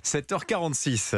7h46.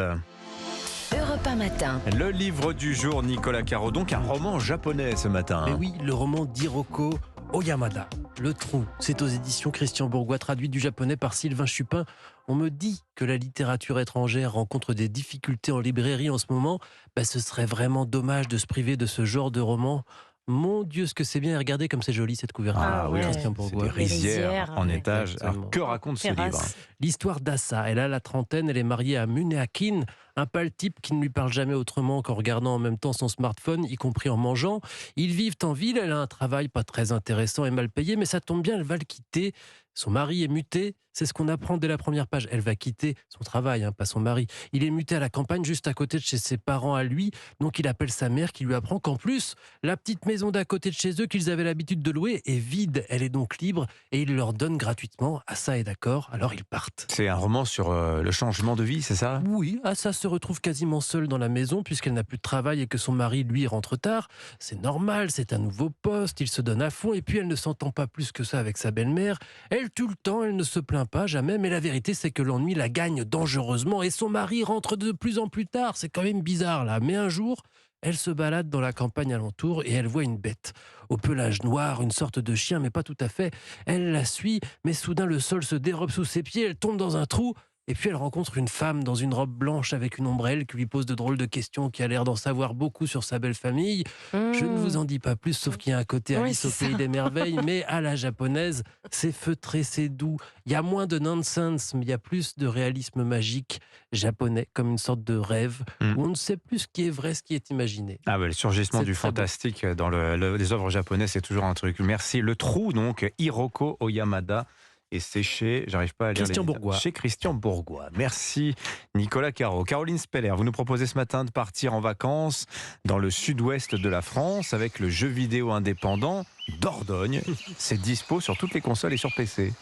Europe 1 matin. Le livre du jour, Nicolas Caro, donc un roman japonais ce matin. Mais oui, le roman d'Hiroko Oyamada, Le Trou. C'est aux éditions Christian Bourgois, traduit du japonais par Sylvain Chupin. On me dit que la littérature étrangère rencontre des difficultés en librairie en ce moment. Ce serait vraiment dommage de se priver de ce genre de roman. Mon Dieu, ce que c'est bien. Et regardez comme c'est joli cette couverture. Ah oui, Christian c'est Bourgois. des rizières rizières, en ouais. étage. Exactement. Alors, que raconte ce livre? L'histoire d'Asa. Elle a la trentaine, elle est mariée à Muneakin, un pâle type qui ne lui parle jamais autrement qu'en regardant en même temps son smartphone, y compris en mangeant. Ils vivent en ville, elle a un travail pas très intéressant et mal payé, mais ça tombe bien, elle va le quitter. Son mari est muté, c'est ce qu'on apprend dès la première page. Elle va quitter son travail, pas son mari. Il est muté à la campagne, juste à côté de chez ses parents à lui. Donc il appelle sa mère qui lui apprend qu'en plus, la petite maison d'à côté de chez eux qu'ils avaient l'habitude de louer est vide. Elle est donc libre et il leur donne gratuitement. Asa est d'accord, alors ils partent. C'est un roman sur le changement de vie, c'est ça? Oui, Asa se retrouve quasiment seule dans la maison puisqu'elle n'a plus de travail et que son mari, lui, rentre tard. C'est normal, c'est un nouveau poste, il se donne à fond et puis elle ne s'entend pas plus que ça avec sa belle-mère. Elle tue le temps, elle ne se plaint pas jamais, mais la vérité c'est que l'ennui la gagne dangereusement et son mari rentre de plus en plus tard. C'est quand même bizarre là, mais un jour, elle se balade dans la campagne alentour et elle voit une bête. Au pelage noir, une sorte de chien, mais pas tout à fait. Elle la suit, mais soudain le sol se dérobe sous ses pieds, elle tombe dans un trou. Et puis elle rencontre une femme dans une robe blanche avec une ombrelle qui lui pose de drôles de questions, qui a l'air d'en savoir beaucoup sur sa belle famille. Je ne vous en dis pas plus, sauf qu'il y a un côté Alice au pays des merveilles, mais à la japonaise, c'est feutré, c'est doux. Il y a moins de nonsense, mais il y a plus de réalisme magique japonais, comme une sorte de rêve, où on ne sait plus ce qui est vrai, ce qui est imaginé. Ah le surgissement C'est du très beau. fantastique dans les œuvres japonaises, c'est toujours un truc. Merci. Le Trou, donc, Hiroko Oyamada. Et c'est chez, j'arrive pas à lire Christian les- Bourgois. Chez Christian Bourgois. Merci Nicolas Caro. Caroline Speller, vous nous proposez ce matin de partir en vacances dans le sud-ouest de la France avec le jeu vidéo indépendant Dordogne. C'est dispo sur toutes les consoles et sur PC.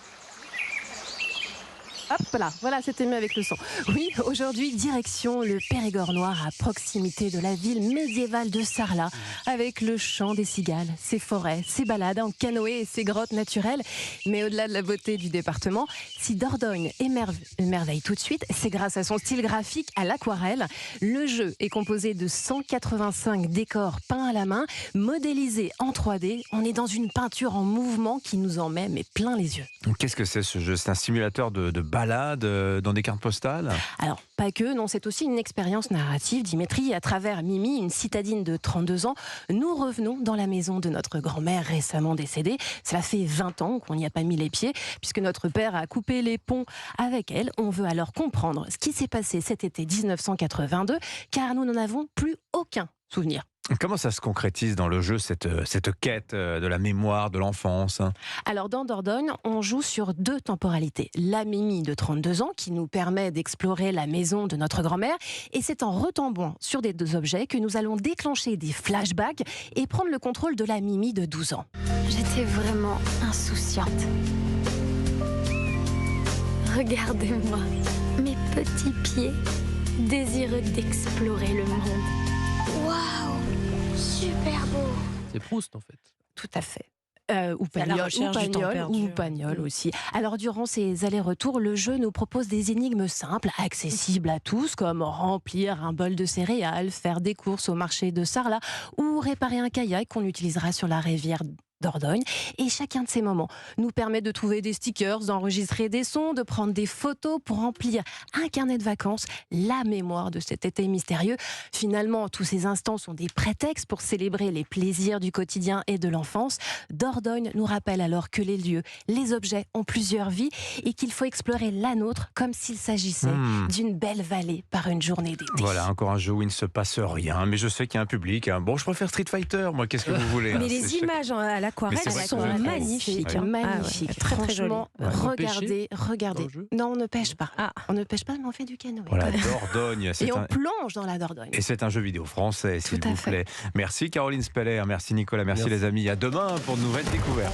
Hop là, voilà, c'était mieux avec le son. Oui, aujourd'hui, direction le Périgord noir, à proximité de la ville médiévale de Sarlat, avec le chant des cigales, ses forêts, ses balades en canoë et ses grottes naturelles. Mais au-delà de la beauté du département, si Dordogne émerveille tout de suite, c'est grâce à son style graphique à l'aquarelle. Le jeu est composé de 185 décors peints à la main, modélisés en 3D. On est dans une peinture en mouvement qui nous en met mais plein les yeux. Qu'est-ce que c'est ce jeu? C'est un simulateur de balade dans des cartes postales? Alors, pas que, non, c'est aussi une expérience narrative, Dimitri. À travers Mimi, une citadine de 32 ans, nous revenons dans la maison de notre grand-mère récemment décédée. Cela fait 20 ans qu'on n'y a pas mis les pieds, puisque notre père a coupé les ponts avec elle. On veut alors comprendre ce qui s'est passé cet été 1982, car nous n'en avons plus aucun souvenir. Comment ça se concrétise dans le jeu, cette quête de la mémoire de l'enfance? Alors, dans Dordogne, on joue sur 2 temporalités. La Mimi de 32 ans, qui nous permet d'explorer la maison de notre grand-mère. Et c'est en retombant sur des 2 objets que nous allons déclencher des flashbacks et prendre le contrôle de la Mimi de 12 ans. J'étais vraiment insouciante. Regardez-moi, mes petits pieds, désireux d'explorer le monde. Waouh, super beau. C'est Proust en fait. Tout à fait. Ou C'est à la Pagnol, recherche du temps perdu. ou Pagnol aussi. Alors, durant ces allers-retours, le jeu nous propose des énigmes simples, accessibles à tous, comme remplir un bol de céréales, faire des courses au marché de Sarlat ou réparer un kayak qu'on utilisera sur la rivière Dordogne. Et chacun de ces moments nous permet de trouver des stickers, d'enregistrer des sons, de prendre des photos pour remplir un carnet de vacances, la mémoire de cet été mystérieux. Finalement, tous ces instants sont des prétextes pour célébrer les plaisirs du quotidien et de l'enfance. Dordogne nous rappelle alors que les lieux, les objets ont plusieurs vies et qu'il faut explorer la nôtre comme s'il s'agissait d'une belle vallée par une journée d'été. Voilà, encore un jeu où il ne se passe rien, mais je sais qu'il y a un public. Bon, je préfère Street Fighter, moi, qu'est-ce que vous voulez? Mais hein, les c'est- images à l'aquarelle, Mais c'est vrai elles que sont je trouve. magnifiques. C'est magnifique. Ah ouais, très, très joli. Franchement, On peut regardez. dans le jeu Non, on ne pêche pas. Ah. On ne pêche pas, mais on fait du canoë. Voilà, Dordogne. Et on plonge dans la Dordogne. Et c'est un jeu vidéo français, s'il Tout à vous fait. plaît. Merci Caroline Speller, merci Nicolas, merci les amis. À demain pour de nouvelles découvertes.